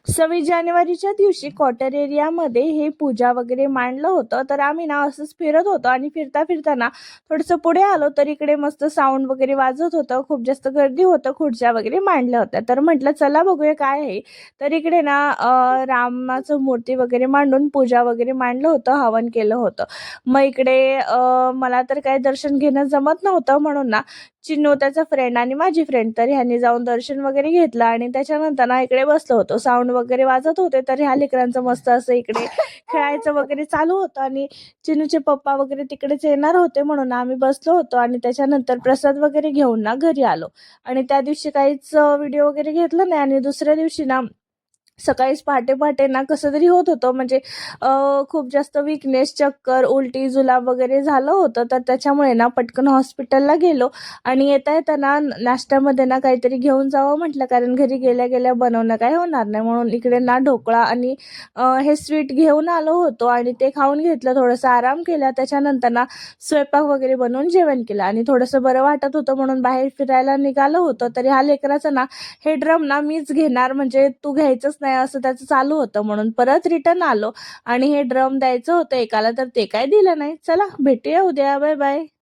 26 जानेवारीच्या दिवशी क्वार्टर एरियामध्ये हे पूजा वगैरे मांडलं होतं. तर आम्ही ना असंच फिरत होतो आणि फिरता फिरताना थोडंसं पुढे आलो तर इकडे मस्त साऊंड वगैरे वाजत होतं. खूप जास्त गर्दी होतं. खुर्च्या वगैरे मांडल्या होत्या. तर म्हटलं चला बघूया काय आहे. तर इकडे ना रामाचं मूर्ती वगैरे मांडून पूजा वगैरे मांडलं होतं. हवन केलं होतं. मग इकडे मला तर काही दर्शन घेणं जमत नव्हतं म्हणून ना चिन्नू त्याचा फ्रेंड आणि माझी फ्रेंड तर ह्यांनी जाऊन दर्शन वगैरे घेतलं आणि त्याच्यानंतर ना इकडे बसलो होतो. साऊंड वगैरे वाजत होते तर ह्या लेकरांचं मस्त असं इकडे खेळायचं वगैरे चालू होतं आणि चिन्नूचे पप्पा वगैरे तिकडेच येणार होते म्हणून आम्ही बसलो होतो आणि त्याच्यानंतर प्रसाद वगैरे घेऊन ना घरी आलो. आणि त्या दिवशी काहीच व्हिडिओ वगैरे घेतला नाही आणि दुसऱ्या दिवशी ना सकाळीच पहाटे-पहाटे ना कसं तरी होत होतं म्हणजे खूप जास्त वीकनेस, चक्कर, उलटी, जुलाब वगैरे झालं होतं. तर त्याच्यामुळे ना पटकन हॉस्पिटलला गेलो आणि येता-येताना नाश्त्यामध्ये ना काहीतरी घेऊन जावं म्हटलं कारण घरी गेल्या-गेल्या बनवणं काही होणार नाही. म्हणून इकडे ना ढोकळा आणि हे स्वीट घेऊन आलो होतो आणि ते खाऊन घेतलं. थोडासा आराम केला. त्याच्यानंतर ना स्वयंपाक वगैरे बनवून जेवण केलं आणि थोडंसं बरं वाटत होतं म्हणून बाहेर फिरायला निघालो होतो. तर ह्या लेकराचं ना हे ड्रम ना मीच घेणार म्हणजे तू घ्यायचंच नाही असं त्याचं चालू होतं म्हणून परत रिटर्न आलो आणि हे ड्रम द्यायचं होतं एकाला तर ते काय दिलं नाही. चला भेटूया उद्या. Bye bye.